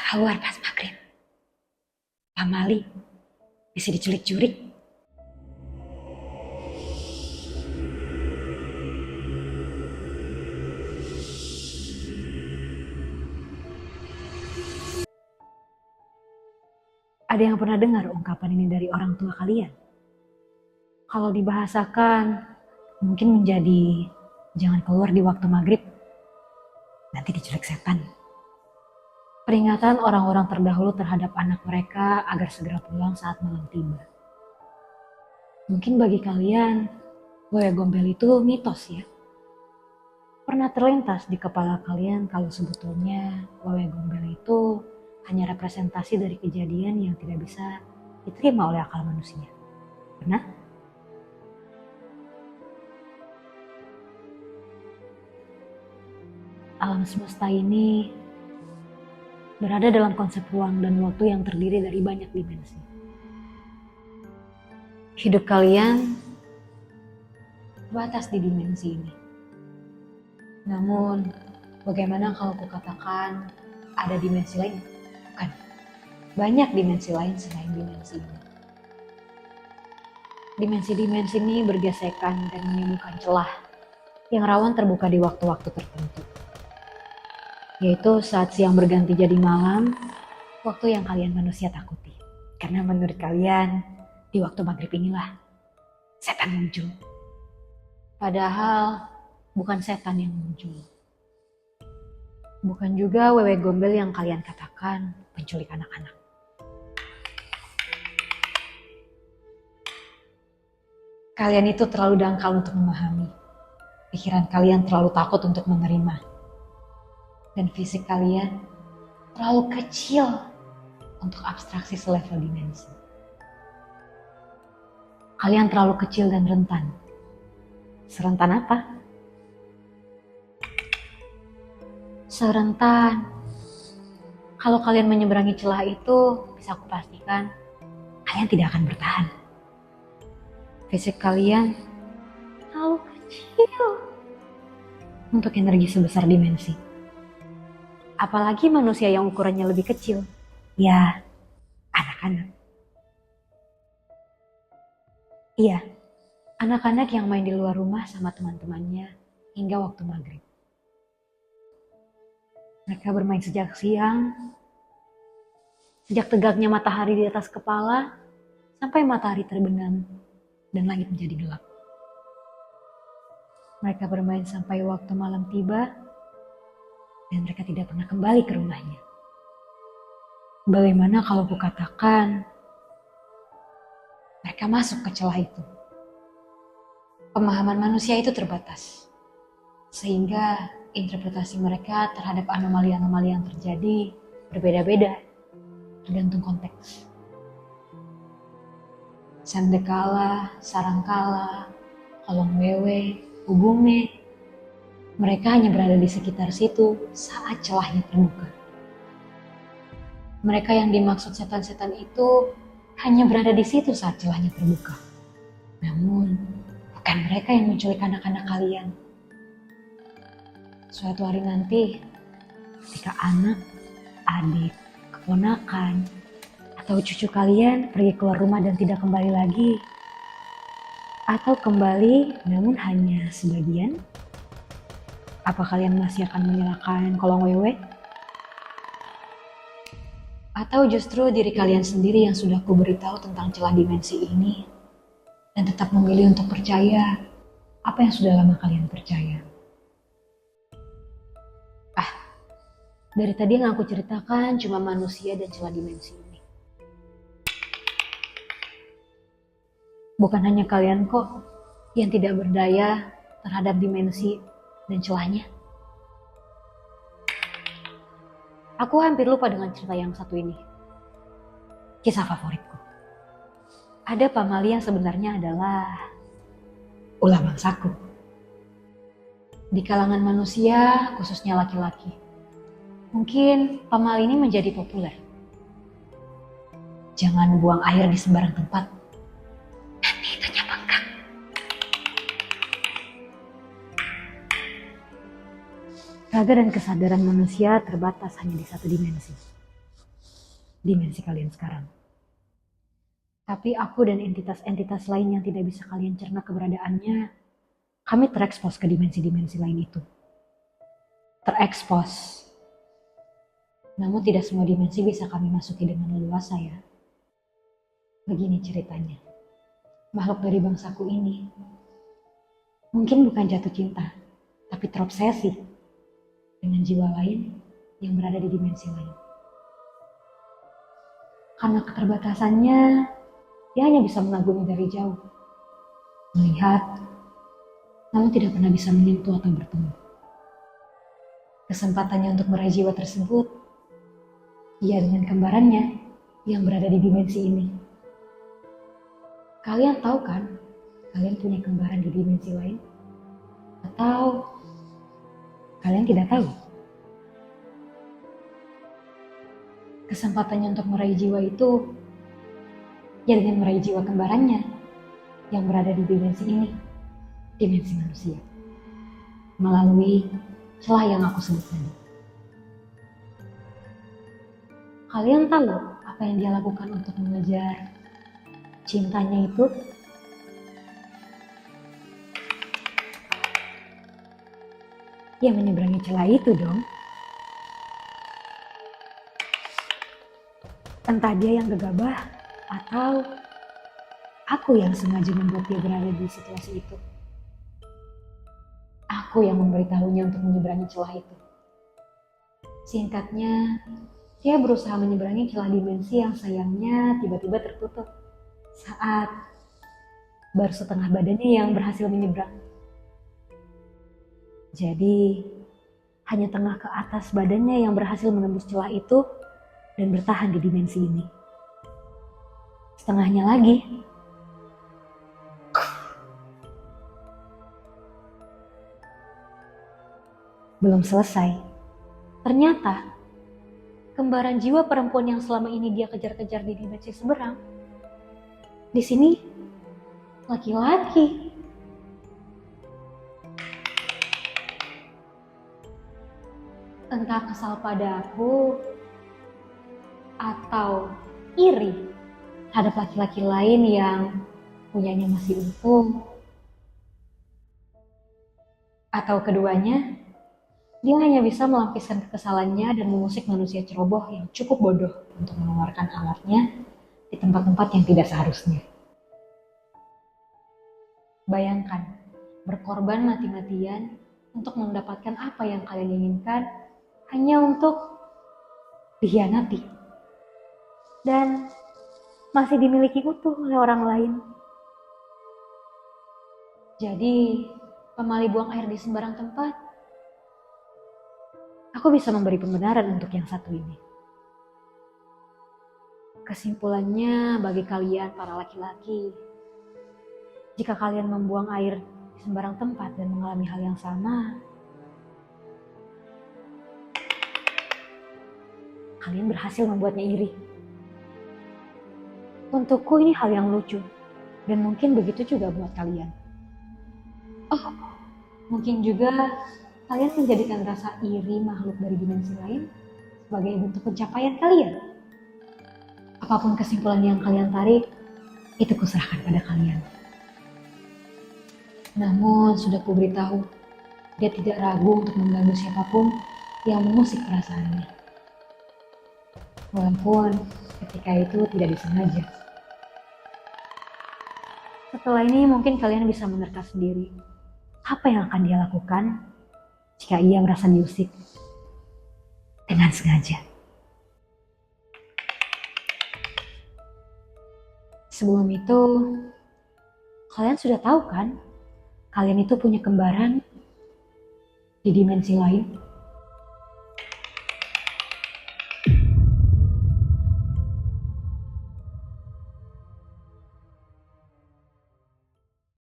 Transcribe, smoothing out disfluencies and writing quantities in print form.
Keluar pas maghrib. Pamali bisa diculik curik. Ada yang pernah dengar ungkapan ini dari orang tua kalian? Kalau dibahasakan, mungkin menjadi jangan keluar di waktu maghrib, nanti diculik setan. Peringatan orang-orang terdahulu terhadap anak mereka agar segera pulang saat malam tiba. Mungkin bagi kalian, wewe gombel itu mitos ya. Pernah terlintas di kepala kalian kalau sebetulnya wewe gombel itu hanya representasi dari kejadian yang tidak bisa diterima oleh akal manusia. Pernah? Alam semesta ini berada dalam konsep ruang dan waktu yang terdiri dari banyak dimensi. Hidup kalian terbatas di dimensi ini. Namun, bagaimana kalau kukatakan ada dimensi lain? Bukan, banyak dimensi lain selain dimensi ini. Dimensi-dimensi ini bergesekan dan menimbulkan celah yang rawan terbuka di waktu-waktu tertentu. Yaitu saat siang berganti jadi malam, waktu yang kalian manusia takuti. Karena menurut kalian, di waktu maghrib inilah setan muncul. Padahal bukan setan yang muncul. Bukan juga wewe gombel yang kalian katakan penculik anak-anak. Kalian itu terlalu dangkal untuk memahami. Pikiran kalian terlalu takut untuk menerima. Dan fisik kalian terlalu kecil untuk abstraksi selevel dimensi. Kalian terlalu kecil dan rentan. Serentan apa? Serentan. Kalau kalian menyeberangi celah itu, bisa aku pastikan kalian tidak akan bertahan. Fisik kalian terlalu kecil untuk energi sebesar dimensi. Apalagi manusia yang ukurannya lebih kecil. Ya, anak-anak. Iya, anak-anak yang main di luar rumah sama teman-temannya hingga waktu maghrib. Mereka bermain sejak siang, sejak tegaknya matahari di atas kepala, sampai matahari terbenam dan langit menjadi gelap. Mereka bermain sampai waktu malam tiba, dan mereka tidak pernah kembali ke rumahnya. Bagaimana kalau kukatakan mereka masuk ke celah itu? Pemahaman manusia itu terbatas, sehingga interpretasi mereka terhadap anomali-anomali yang terjadi berbeda-beda, tergantung konteks. Sandekala, sarangkala, kolong wewe, hubunge, mereka hanya berada di sekitar situ saat celahnya terbuka. Mereka yang dimaksud setan-setan itu hanya berada di situ saat celahnya terbuka. Namun, bukan mereka yang menculik anak-anak kalian. Suatu hari nanti, ketika anak, adik, keponakan, atau cucu kalian pergi keluar rumah dan tidak kembali lagi, atau kembali namun hanya sebagian, apa kalian masih akan menyalakan kolong wewe? Atau justru diri kalian sendiri yang sudah kuberitahu tentang celah dimensi ini dan tetap memilih untuk percaya apa yang sudah lama kalian percaya? Dari tadi yang aku ceritakan cuma manusia dan celah dimensi ini. Bukan hanya kalian kok yang tidak berdaya terhadap dimensi dan celahnya. Aku hampir lupa dengan cerita yang satu ini. Kisah favoritku. Ada pamali yang sebenarnya adalah ulah bangsaku. Di kalangan manusia, khususnya laki-laki, mungkin pamali ini menjadi populer. Jangan buang air di sembarang tempat. Nanti itunya bengkak. Raga dan kesadaran manusia terbatas hanya di satu dimensi. dimensi kalian sekarang. Tapi aku dan entitas-entitas lain yang tidak bisa kalian cerna keberadaannya, kami terekspos ke dimensi-dimensi lain itu. Terekspos. Namun tidak semua dimensi bisa kami masuki dengan leluasa ya. Begini ceritanya. Makhluk dari bangsaku ini mungkin bukan jatuh cinta, tapi terobsesi dengan jiwa lain yang berada di dimensi lain. Karena keterbatasannya, dia hanya bisa mengagumi dari jauh, melihat, namun tidak pernah bisa menyentuh atau bertemu. Kesempatannya untuk meraih jiwa tersebut, ia dengan kembarannya yang berada di dimensi ini. Kalian tahu kan, kalian punya kembaran di dimensi lain? Atau kalian tidak tahu? Kesempatannya untuk meraih jiwa itu, ya dengan meraih jiwa kembarannya yang berada di dimensi ini, dimensi manusia, melalui celah yang aku sebut tadi. Kalian tahu apa yang dia lakukan untuk mengejar cintanya itu? Ya menyeberangi celah itu dong. Entah dia yang gegabah atau aku yang sengaja membuat dia berada di situasi itu. Aku yang memberitahunya untuk menyeberangi celah itu. Singkatnya, dia berusaha menyeberangi celah dimensi yang sayangnya tiba-tiba tertutup saat baru setengah badannya yang berhasil menyeberang. Jadi, hanya tengah ke atas badannya yang berhasil menembus celah itu dan bertahan di dimensi ini. Setengahnya lagi belum selesai. Ternyata kembaran jiwa perempuan yang selama ini dia kejar-kejar di dimensi seberang, di sini laki-laki. Entah kesal pada aku atau iri terhadap laki-laki lain yang punyanya masih untung, atau keduanya, dia hanya bisa melampiaskan kekesalannya dan mengusik manusia ceroboh yang cukup bodoh untuk mengeluarkan alatnya di tempat-tempat yang tidak seharusnya. Bayangkan, berkorban mati-matian untuk mendapatkan apa yang kalian inginkan hanya untuk dikhianati dan masih dimiliki utuh oleh orang lain. Jadi, pemali buang air di sembarang tempat, aku bisa memberi pembenaran untuk yang satu ini. Kesimpulannya bagi kalian para laki-laki, jika kalian membuang air di sembarang tempat dan mengalami hal yang sama, kalian berhasil membuatnya iri. Untukku ini hal yang lucu, dan mungkin begitu juga buat kalian. Oh, mungkin juga kalian menjadikan rasa iri makhluk dari dimensi lain sebagai bentuk pencapaian kalian. Apapun kesimpulan yang kalian tarik, itu kuserahkan pada kalian. Namun sudah kuberitahu, dia tidak ragu untuk mengganggu siapapun yang mengusik perasaannya. Walaupun ketika itu tidak disengaja. Setelah ini mungkin kalian bisa menerka sendiri apa yang akan dia lakukan jika ia merasa diusik dengan sengaja. Sebelum itu, kalian sudah tahu kan? Kalian itu punya kembaran di dimensi lain.